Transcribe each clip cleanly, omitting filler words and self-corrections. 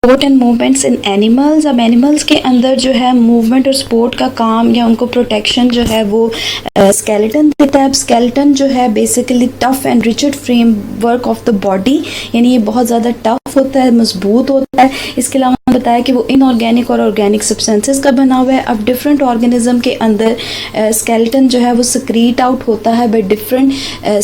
Sport and movements in animals. अब animals के अंदर जो है मूवमेंट और स्पोर्ट का काम या उनको प्रोटेक्शन जो है वो स्केलेटन देता है। स्केलेटन जो है basically tough and rigid frame work of the body, यानी ये बहुत ज़्यादा टफ होता है, मजबूत होता है। इसके अलावा बताया कि वो इनऑर्गेनिक और ऑर्गेनिक सब्सटेंसेस का बना हुआ है। अब डिफरेंट ऑर्गेनिज्म के अंदर स्केलेटन जो है वो सक्रीट आउट होता है बाय डिफरेंट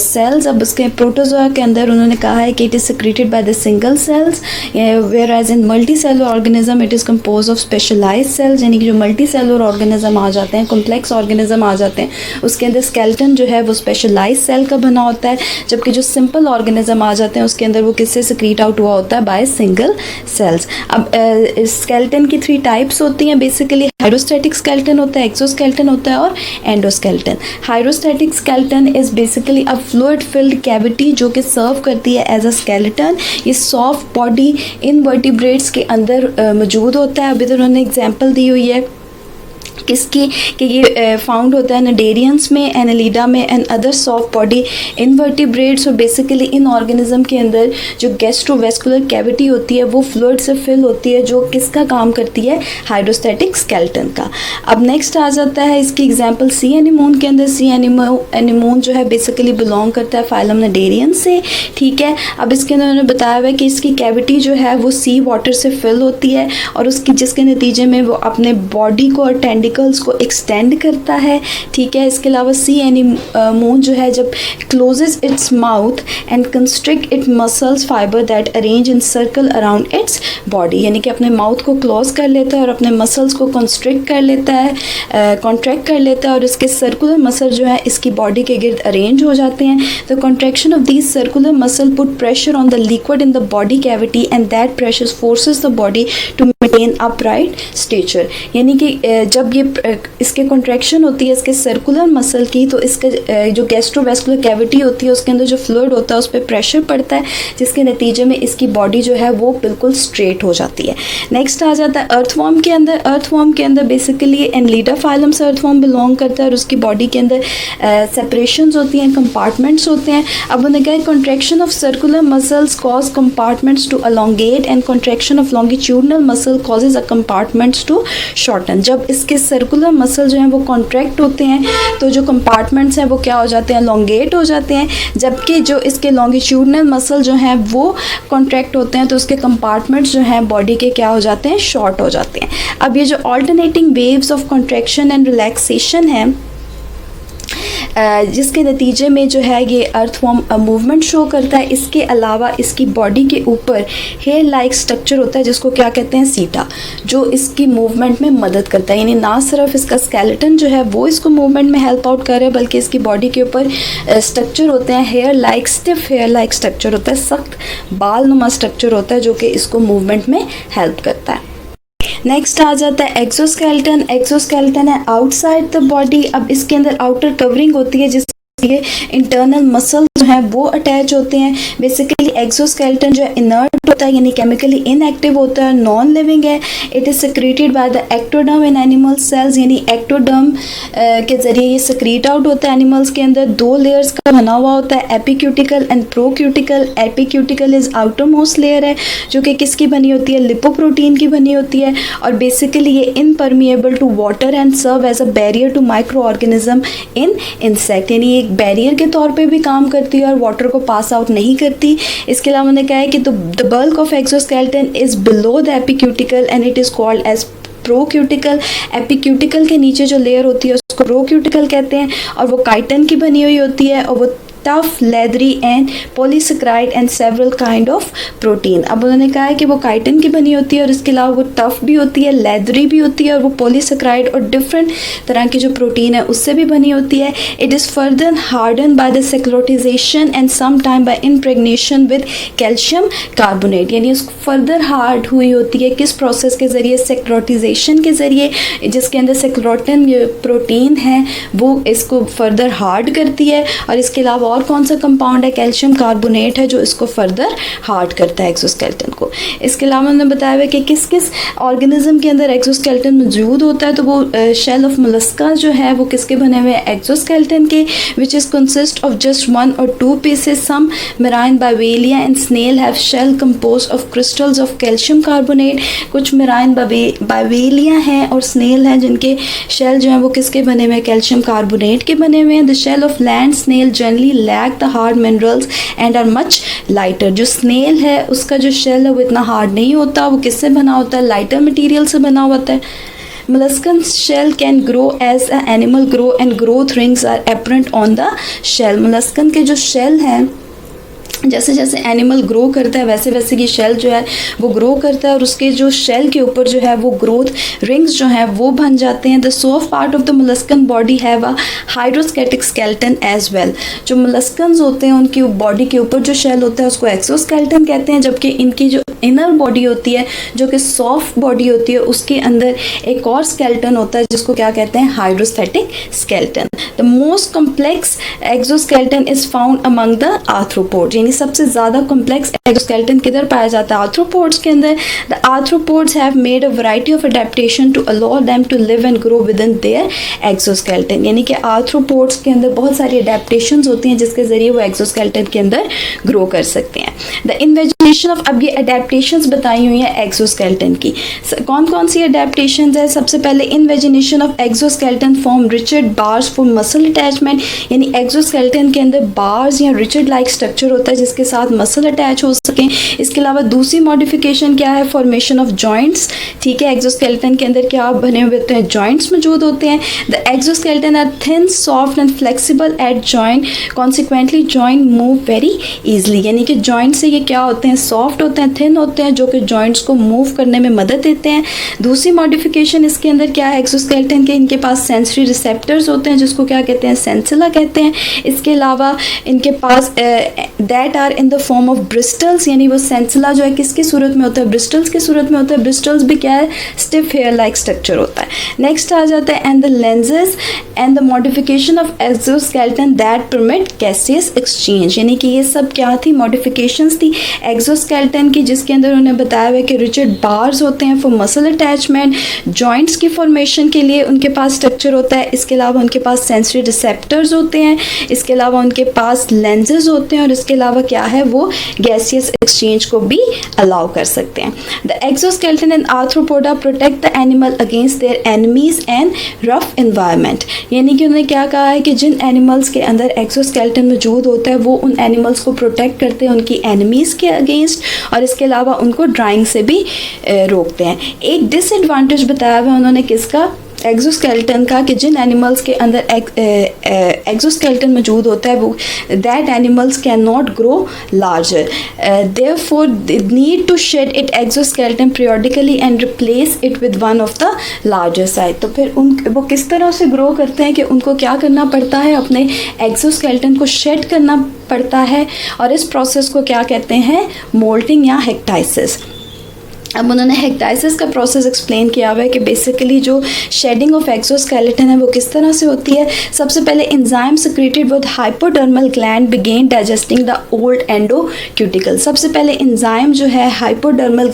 सेल्स। अब उसके प्रोटोजोआ के अंदर उन्होंने कहा है कि it is secreted by the single cells, whereas in multi cellular organism it is compose of specialised cells, यानी कि जो मल्टी सेलुलर ऑर्गेनिज्म आ जाते हैं, कॉम्प्लेक्स ऑर्गेनिज्म आ जाते हैं, उसके अंदर स्केलेटन जो है वो स्पेशलाइज्ड सेल का बना होता है। जबकि जो सिंपल ऑर्गेनिज्म आ जाते हैं उसके अंदर वो किससे सिक्रीट आउट हुआ होता है, बाय सिंगल सेल्स। अब स्केलेटन की 3 टाइप्स होती हैं बेसिकली। हाइड्रोस्टैटिक स्केलेटन होता है, एक्सोस्केलेटन होता है और endoskeleton. Hydrostatic skeleton is basically a fluid filled cavity जो कि सर्व करती है एज अ स्केलेटन। ये सॉफ्ट बॉडी इन वर्टिब्रेट्स के अंदर मौजूद होता है। अभी तो उन्होंने एग्जांपल दी हुई है किसकी कि ये फाउंड होता है नडेरियंस में, एनालिडा में and other soft body invertebrates. और बेसिकली इन ऑर्गेनिज्म के अंदर जो गैस्ट्रोवेस्कुलर कैविटी होती है वो फ्लूइड से फिल होती है, जो किसका काम करती है, हाइड्रोस्टैटिक स्केलेटन का। अब नेक्स्ट आ जाता है इसकी एग्जांपल सी एनीमोन के अंदर। सी एनीमोन जो है बेसिकली बिलोंग करता है फाइलम नडेरियन से, ठीक है। अब इसके अंदर उन्होंने बताया हुआ है कि इसकी कैविटी जो है वो सी वाटर से फिल होती है और उसकी जिसके नतीजे में वो अपने बॉडी को और टेंडिकल्स को एक्सटेंड करता है, ठीक है। इसके अलावा सी एनीमोन जो है जब closes its mouth and constrict it muscles fibre that arrange in circle around its body, यानी कि अपने माउथ को क्लोज कर लेता है और अपने मसल्स को कंस्ट्रिक्ट कर लेता है, कॉन्ट्रैक्ट कर लेता है और इसके सर्कुलर मसल जो है इसकी बॉडी के गिर्द अरेंज हो जाते हैं। The contraction of these circular muscle put pressure on the liquid in the body cavity and that pressure forces the body to maintain upright stature, यानी कि जब ये इसके कॉन्ट्रैक्शन होती है इसके सर्कुलर मसल की, तो इसका जो गैस्ट्रोवेस्कुलर कैविटी होती है उसके अंदर जो फ्लूइड होता है उस पर प्रेशर पड़ता है, जिसके नतीजे में इसकी बॉडी जो है वो बिल्कुल स्ट्रेट हो जाती है। नेक्स्ट आ जाता है अर्थवॉर्म के अंदर। अर्थवॉर्म के अंदर बेसिकली एनलिडा फाइलम से अर्थवॉर्म बिलोंग करता है और उसकी बॉडी के अंदर सेपरेशंस होती हैं, कंपार्टमेंट्स होते हैं। अब उन्होंने कहा contraction of circular muscles cause compartments to elongate and contraction of longitudinal muscle causes a compartments to shorten. जब इसके सर्कुलर मसल जो हैं वो कॉन्ट्रैक्ट होते हैं तो जो कंपार्टमेंट्स हैं वो क्या हो जाते हैं, लॉन्गेट हो जाते हैं। जबकि जो इसके लॉन्गिट्यूडनल मसल जो हैं वो कॉन्ट्रैक्ट होते हैं तो उसके कंपार्टमेंट्स जो हैं बॉडी के क्या हो जाते हैं, शॉर्ट हो जाते हैं। अब ये जो alternating waves of contraction and relaxation है जिसके नतीजे में जो है ये अर्थवॉर्म मूवमेंट शो करता है। इसके अलावा इसकी बॉडी के ऊपर हेयर लाइक स्ट्रक्चर होता है जिसको क्या कहते हैं, सीटा, जो इसकी मूवमेंट में मदद करता है। यानी ना सिर्फ इसका स्केलेटन जो है वो इसको मूवमेंट में हेल्प आउट कर रहा है बल्कि इसकी बॉडी के ऊपर स्ट्रक्चर होते हैं, hair like, stiff hair like structure होता है, सख्त बाल नुमा स्ट्रक्चर होता है जो कि इसको मूवमेंट में हेल्प करता है। नेक्स्ट आ जाता है एक्सोस्केलेटन। एक्सोस्केलेटन है आउटसाइड द बॉडी। अब इसके अंदर आउटर कवरिंग होती है जिसके इंटरनल मसल जो हैं वो अटैच होते हैं। बेसिकली एक्सोस्केलेटन जो है इनर्ट होता है यानी केमिकली इनएक्टिव होता है, नॉन लिविंग है। It is secreted by the ectoderm in animal cells, यानी एक्टोडर्म के जरिए ये सिक्रीट आउट होता है। एनिमल्स के अंदर 2 लेयर्स का बना हुआ होता है, epicuticle and procuticle. Epicuticle is outermost layer है जो कि किसकी बनी होती है, लिपोप्रोटीन की बनी होती है और बेसिकली ये impermeable to water and serve as a barrier to microorganism in insect, यानी एक बैरियर के तौर पे भी काम करती है और वाटर को पास आउट नहीं करती। इसके अलावा उन्होंने कहा है कि the bulk of exoskeleton is below the epicuticle and it is called as procuticle. Epicuticle के नीचे जो लेयर होती है उसको प्रोक्यूटिकल कहते हैं और वो काइटिन की बनी हुई होती है और वो tough, leathery and polysaccharide and several kind of protein. अब उन्होंने कहा है कि वो काइटिन की बनी होती है और इसके अलावा वो टफ भी होती है, लेदरी भी होती है और वो पॉलीसेक्राइड और डिफरेंट तरह की जो प्रोटीन है उससे भी बनी होती है। It is further harden by the sclerotization and some time by impregnation with calcium carbonate, यानी उसको फर्दर हार्ड हुई होती है किस प्रोसेस के ज़रिए, सेक्रोटाइजेशन के ज़रिए, जिसके अंदर सेक्रोटिन प्रोटीन है वो इसको फर्दर हार्ड करती है। और इसके अलावा और कौन सा कंपाउंड है, कैल्शियम कार्बोनेट है, जो इसको फर्दर हार्ड करता है एक्सोस्केलेटन को। इसके अलावा उन्होंने बताया हुआ कि किस किस ऑर्गेनिज्म के अंदर एक्सोस्केलेटन मौजूद होता है, तो वो शेल ऑफ मोलस्का जो है वो किसके बने हुए हैं, एक्सोस्केलेटन के, which is consist of just 1 or 2 pieces. Some marine bivalve and snail have shell composed of crystals of calcium carbonate. कुछ मेराइन बाइवेलिया हैं और स्नेल हैं जिनके शेल जो हैं वो किसके बने हुए हैं, कैल्शियम कार्बोनेट के बने हुए हैं। The shell of land snail generally lack the hard minerals and are much lighter. जो स्नेल है उसका जो शेल है वो इतना हार्ड नहीं होता, वो किससे बना होता है, लाइटर मटीरियल से बना होता है। Molluscan shell can grow as an animal grow and growth rings are apparent on the shell. molluscan के जो shell हैं जैसे जैसे एनिमल ग्रो करता है वैसे वैसे की शेल जो है वो ग्रो करता है और उसके जो शेल के ऊपर जो है वो ग्रोथ रिंग्स जो है वो बन जाते हैं। The soft part of the molluscan body have a hydroskeletic skeleton as well. जो मोलस्कन्स होते हैं उनकी बॉडी के ऊपर जो शेल होता है उसको एक्सोस्केलेटन कहते हैं, जबकि इनकी जो इनर बॉडी होती है जो कि सॉफ्ट बॉडी होती है उसके अंदर एक और स्केलेटन होता है जिसको क्या कहते हैं, hydrostatic skeleton. The most complex exoskeleton is found among the arthropods. यानी सबसे ज़्यादा कॉम्प्लेक्स एक्सोस्केलेटन किधर पाया जाता है, आर्थ्रोपोड्स के अंदर। The arthropods have made a variety of adaptation to allow them to live and grow within their exoskeleton. यानी कि आर्थ्रोपोड्स के अंदर बहुत सारी अडेप्टेशंस होती हैं जिसके ज़रिए वो एक्सोस्केलेटन के अंदर ग्रो कर सकते हैं। द इन्वेजिनेशन ऑफ, अब ये अडेप्टेशंस बताई हुई हैं एक्सोस्केलेटन की, कौन कौन सी अडेप्टेशंस है। सबसे पहले invagination of exoskeleton form rigid bars for muscle attachment. यानी एक्सोस्केलेटन के अंदर बार्स या रिजिड लाइक स्ट्रक्चर होता है जिसके साथ मसल अटैच हो सकें। इसके अलावा दूसरी मॉडिफिकेशन क्या है, फॉर्मेशन ऑफ जॉइंट्स। ठीक है, एक्सोस्केलेटन के अंदर क्या बने हुए होते हैं, जॉइंट्स मौजूद होते हैं। The exoskeleton are thin soft and flexible at joint, consequently joint move very easily. यानी कि जॉइंट से ये क्या होते हैं, सॉफ्ट होते हैं, थिन होते हैं, जो कि जॉइंट्स को मूव करने में मदद देते हैं। दूसरी मॉडिफिकेशन इसके अंदर क्या है, एक्सोस्केलेटन के इनके पास सेंसरी रिसेप्टर्स होते हैं जिसको क्या कहते हैं, सेंसिला कहते हैं। इसके अलावा इनके पास that are in the form of bristles. यानी वो सेंसिला जो है किसकी सूरत में होता है, ब्रिस्टल्स की सूरत में होता है। ब्रिस्टल्स भी क्या है, स्टिफ हेयर लाइक स्ट्रक्चर होता है। नेक्स्ट आ जाता है and the lenses and the modification of exoskeleton that permit gaseous exchange. यानी कि ये सब क्या थी, मॉडिफिकेशंस थी एक्सोस्केलेटन की, जिसके अंदर उन्हें बताया हुआ है कि रिजिड बार्स होते हैं फॉर मसल अटैचमेंट, जॉइंट्स की फॉर्मेशन के लिए उनके पास स्ट्रक्चर होता है। इसके अलावा उनके पास सेंसरी रिसेप्टर्स होते हैं। इसके अलावा उनके पास लेंसेज होते हैं और इसके अलावा क्या है, वो गैसियस एक्सचेंज को भी अलाउ कर सकते हैं। The exoskeleton and arthropoda protect the animal against their enemies and rough environment. यानी कि उन्होंने क्या कहा है कि जिन एनिमल्स के अंदर एक्सोस्केलेटन मौजूद होता है वो उन एनिमल्स को प्रोटेक्ट करते हैं उनकी एनिमीज के अगेंस्ट, और इसके अलावा उनको ड्राइंग से भी रोकते हैं। एक डिसएडवांटेज बताया हुआ है उन्होंने किसका, एक्सोस्केलेटन का, कि जिन एनिमल्स के अंदर एक्सोस्केलेटन मौजूद होता है वो that animals can not grow larger, therefore they need to shed it exoskeleton periodically and replace it with one of the larger size. तो फिर वो किस तरह से ग्रो करते हैं कि उनको क्या करना पड़ता है, अपने एक्सोस्केलेटन को शेड करना पड़ता है, और इस प्रोसेस को क्या कहते हैं, मोल्टिंग या हेक्टाइसिस। अब उन्होंने हेक्टाइसिस का प्रोसेस एक्सप्लेन किया हुआ है कि बेसिकली जो शेडिंग ऑफ एक्सोस्केलेटन है वो किस तरह से होती है। सबसे पहले enzyme secreted with hypodermal gland begin digesting the old endocuticle. सबसे पहले एंजाइम जो है हाइपोडर्मल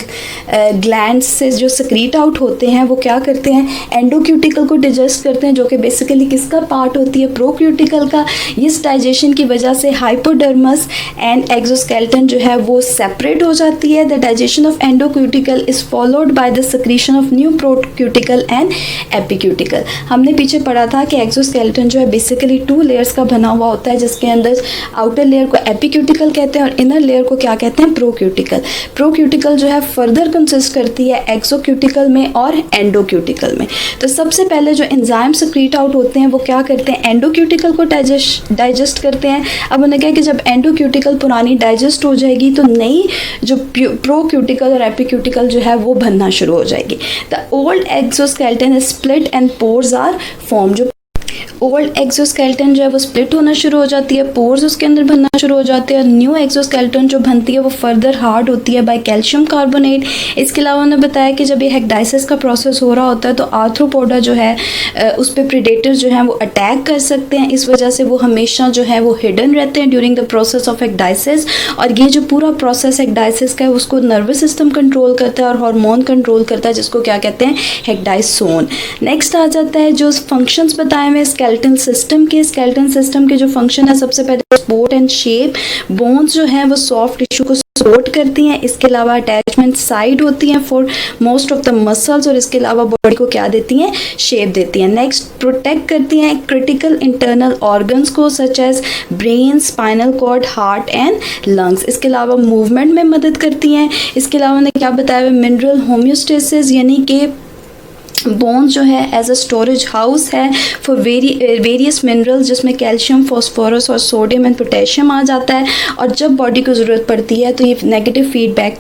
ग्लैंड से जो सिक्रीट आउट होते हैं वो क्या करते हैं, एंडोक्यूटिकल को डाइजेस्ट करते हैं, जो कि बेसिकली किसका पार्ट होती है, प्रोक्यूटिकल का। इस डाइजेशन की वजह से हाइपोडर्मस एंड एक्सोस्केलेटन जो है वो सेपरेट हो जाती है। The digestion of endocuticle is followed by the secretion of new procuticle and epicuticle। हमने पीछे पढ़ा था कि एक्सोस्केलेटन जो है बेसिकली 2 लेयर्स का बना हुआ होता है, जिसके अंदर आउटर लेयर को एपिक्यूटिकल कहते हैं और इनर लेयर को क्या कहते हैं, प्रोक्यूटिकल। प्रोक्यूटिकल जो है फर्दर कंसिस्ट करती है एक्सोक्यूटिकल में और एंडोक्यूटिकल में। तो सबसे पहले जो एंजाइम सिक्रीट आउट होते हैं वो क्या करते हैं, एंडोक्यूटिकल को डाइजेस्ट करते हैं। अब उन्हें कहा कि जब एंडोक्यूटिकल पुरानी डाइजेस्ट हो जाएगी तो नई जो प्रोक्यूटिकल और एपिक्यूटिकल जो है वो बनना शुरू हो जाएगी। The old exoskeleton is split and pores are form. जो ओल्ड एक्सोस्केलेटन जो है वो स्प्लिट होना शुरू हो जाती है, पोर्स उसके अंदर बनना शुरू हो जाते हैं। न्यू एक्सोस्केलेटन जो बनती है वो फर्दर हार्ड होती है बाय कैल्शियम कार्बोनेट। इसके अलावा उन्होंने बताया कि जब ये हेक्डाइसिस का प्रोसेस हो रहा होता है तो आर्थ्रोपोडा जो है उस पर प्रीडेटर्स जो हैं वो अटैक कर सकते हैं। इस वजह से वो हमेशा जो है वो हिडन रहते हैं ड्यूरिंग द प्रोसेस ऑफ हेक्डाइसिस। और ये जो पूरा प्रोसेस हेक्डाइसिस का है उसको नर्वस सिस्टम कंट्रोल करता है और हार्मोन कंट्रोल करता है, जिसको क्या कहते हैं, हेक्डाइसोन। नेक्स्ट आ जाता है जो फंक्शंस बताए हुए स्केलेटल सिस्टम के। स्केलेटल सिस्टम के जो फंक्शन है, सबसे पहले सपोर्ट एंड शेप। बोन्स जो है वो सॉफ्ट टिश्यू को सपोर्ट करती हैं। इसके अलावा अटैचमेंट साइड होती हैं for most of the muscles, और इसके अलावा बॉडी को क्या देती हैं, शेप देती हैं। नेक्स्ट प्रोटेक्ट करती हैं क्रिटिकल इंटरनल ऑर्गन्स को, such as brain, spinal cord, heart and lungs. इसके अलावा मूवमेंट में मदद करती हैं। इसके अलावा उन्होंने क्या बताया, मिनरल होम्योस्टेसिस, यानी कि बोन्स जो है एज अ स्टोरेज हाउस है फॉर वेरियस मिनरल्स, जिसमें कैल्शियम, फॉस्फोरस और सोडियम एंड पोटेशियम आ जाता है। और जब बॉडी को ज़रूरत पड़ती है तो ये नेगेटिव फीडबैक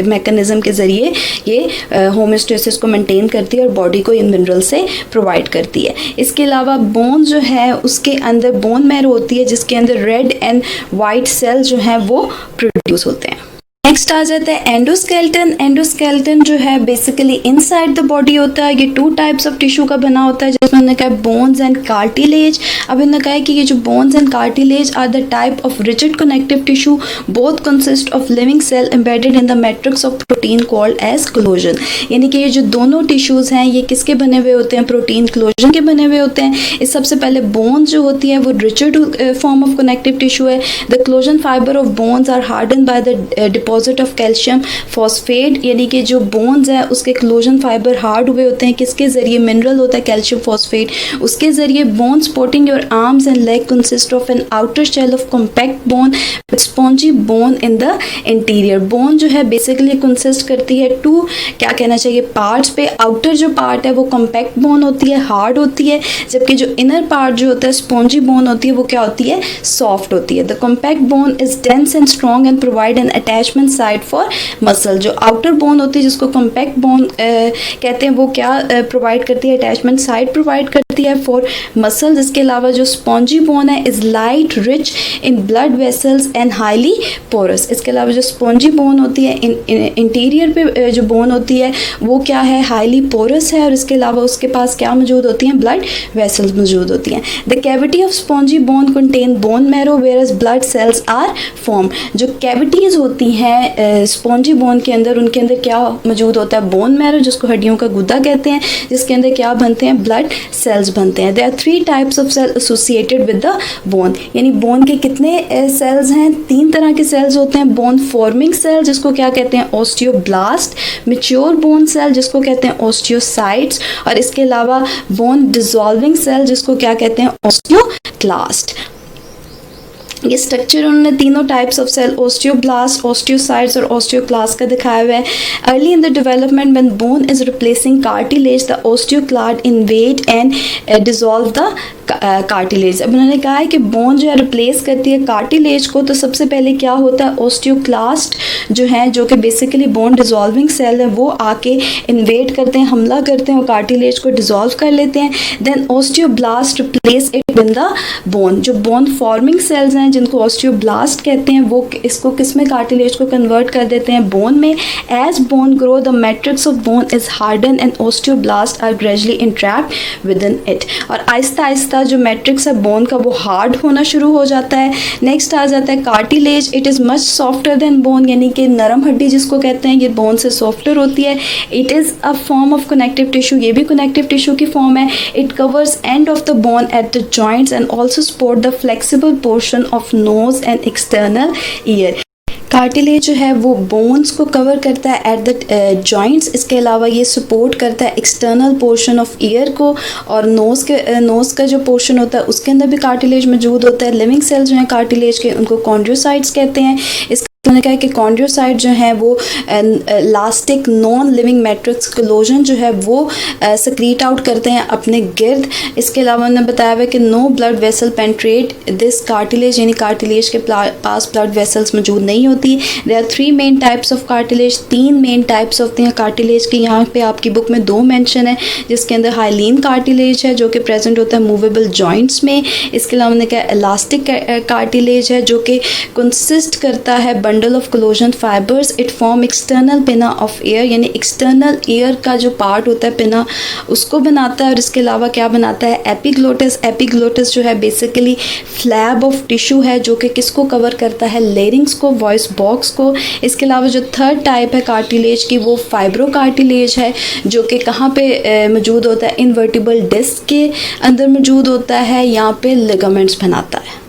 मैकेनिज्म के ज़रिए ये होम्योस्टेसिस को मेंटेन करती है और बॉडी को इन मिनरल से प्रोवाइड करती है। इसके अलावा बोन जो है उसके अंदर बोन मैरो होती है, जिसके अंदर रेड एंड वाइट सेल जो है वो प्रोड्यूस होते हैं। नेक्स्ट आ जाता है एंडोस्केलेटन। एंडोस्केलेटन जो है बेसिकली इनसाइड द बॉडी होता है। ये 2 टाइप्स ऑफ टिश्यू का बना होता है, जिसमें उन्होंने कहा बोन्स एंड कार्टिलेज। अब इन्होंने कहा है कि ये जो bones and cartilage are the type of rigid connective tissue, both consist of living cell embedded in the matrix of protein called as collagen. यानी कि ये जो दोनों टिश्यूज़ हैं ये किसके बने हुए होते हैं, प्रोटीन कोलोजन के बने हुए होते हैं। इस सबसे पहले बोन्स जो होती है वो rigid form of connective tissue है। The collagen fibre of bones are harden by the deposit of calcium phosphate, यानी कि जो बोन्स है उसके क्लोजन फाइबर हार्ड हुए होते हैं। किसके जरिए, मिनरल होता है कैल्शियम फॉस्फेट, उसके जरिए। Bone supporting your arms and leg consist of an outer shell of compact bone with spongy bone in the interior. Bone जो है बेसिकली कंसिस्ट करती है 2 क्या कहना चाहिए पार्ट्स पे। आउटर जो पार्ट है वो कॉम्पैक्ट बोन होती है, हार्ड होती है, जबकि जो इनर पार्ट जो होता है स्पॉन्जी बोन होती है वो क्या होती है, सॉफ्ट होती है। The compact bone is dense and strong and provide an attachment side for muscle. जो आउटर बोन होती है जिसको कॉम्पैक्ट बोन कहते हैं वो क्या प्रोवाइड करती है, अटैचमेंट साइड प्रोवाइड करती है फॉर मसल। इसके अलावा जो स्पॉन्जी बोन है is light, rich in blood vessels and highly porous. इसके अलावा जो स्पॉन्जी बोन होती है इंटीरियर पे जो बोन होती है वो क्या है, हाईली पोरस है, और इसके अलावा उसके पास क्या मौजूद होती हैं, ब्लड वेसल्स मौजूद होती हैं। The cavity of spongy bone contain bone marrow whereas blood cells are form. जो कैविटीज़ होती हैं स्पॉन्जी बोन के अंदर, उनके अंदर क्या मौजूद होता है, बोन मैरो, जिसको हड्डियों का गुदा कहते हैं, जिसके अंदर क्या बनते हैं, ब्लड सेल्स बनते हैं। There are 3 types of cell associated with the bone. यानी बोन के कितने सेल्स हैं, 3 तरह के सेल्स होते हैं। बोन फॉर्मिंग सेल जिसको क्या कहते हैं, ऑस्टियोब्लास्ट। मैच्योर बोन सेल जिसको कहते हैं ऑस्टियोसाइट्स, और इसके अलावा बोन डिसॉल्विंग सेल जिसको क्या कहते हैं, ऑस्टियोक्लास्ट। ये स्ट्रक्चर उन्होंने तीनों types of cell, osteoblast, osteocytes और ऑस्टियोक्लास्ट का दिखाया हुआ है। Early in the development when bone is replacing cartilage, the osteoclast invade and dissolve the cartilage. अब उन्होंने कहा है कि बोन जो है रिप्लेस करती है कार्टिलेज को, तो सबसे पहले क्या होता है, ऑस्टियोक्लास्ट जो है, जो कि बेसिकली बोन डिसॉल्विंग सेल है, वो आके इन्वेड करते हैं, हमला करते हैं और कार्टिलेज को डिसॉल्व कर लेते हैं। Then osteoblast replace it with the bone. जो बोन फॉर्मिंग सेल्स हैं जिनको ऑस्टियोब्लास्ट कहते हैं, वो इसको किस में, कार्टिलेज को कन्वर्ट कर देते हैं बोन में। As bone grow the matrix of bone is harden and osteoblast are gradually entrapped within it. और आहिस्ता आहिस्ता जो मैट्रिक्स है बोन का वो हार्ड होना शुरू हो जाता है। नेक्स्ट आ जाता है cartilage. It is much softer then bone, यानी कि नरम हड्डी जिसको कहते हैं, ये बोन से सॉफ्टर होती है। It is a form of connective tissue, ये भी कनेक्टिव टिश्यू की फॉर्म है। It covers end of the bone at the joints and also support the flexible portion of nose and external ear. Cartilage जो है वो bones को cover करता है एट द जॉइंट्स। इसके अलावा ये सपोर्ट करता है एक्सटर्नल पोर्शन ऑफ ईयर को, और नोज़ का जो पोर्शन होता है उसके अंदर भी कार्टिलेज मौजूद होता है। लिविंग सेल्स जो हैं कार्टिलेज के, उनको कॉन्ड्रोसाइट्स कहते हैं। इसका उन्होंने कहा कि कॉन्ड्रोसाइट जो है वो इलास्टिक नॉन लिविंग मैट्रिक्स कोलोजन जो है वो सक्रीट आउट करते हैं अपने गिर्द। इसके अलावा उन्होंने बताया हुआ कि no blood vessel penetrate this cartilage, यानी कार्टिलेज के पास ब्लड वेसल्स मौजूद नहीं होती। There are 3 main types of cartilage, 3 main types होते हैं कार्टिलेज की। यहाँ पे आपकी बुक में 2 मेंशन है, जिसके अंदर हाइलीन कार्टिलेज है जो कि प्रेजेंट होता है मूवेबल जॉइंट्स में। इसके अलावा उन्होंने कहा इलास्टिक कार्टिलेज है जो कि कंसिस्ट करता है bundle of कोलोजन fibres, it form external पिना ऑफ एयर, यानी एक्सटर्नल एयर का जो पार्ट होता है पिना उसको बनाता है। और इसके अलावा क्या बनाता है, एपिग्लोटिस। एपिग्लोटिस जो है बेसिकली फ्लैब ऑफ टिश्यू है जो कि किसको कवर करता है, लेरिंग्स को, वॉइस बॉक्स को। इसके अलावा जो थर्ड टाइप है कार्टिलेज की वो फाइब्रो कार्टिलेज है जो कि कहाँ पे मौजूद होता है, इनवर्टिबल डिस्क के अंदर मौजूद होता है, यहाँ पे लिगामेंट्स बनाता है।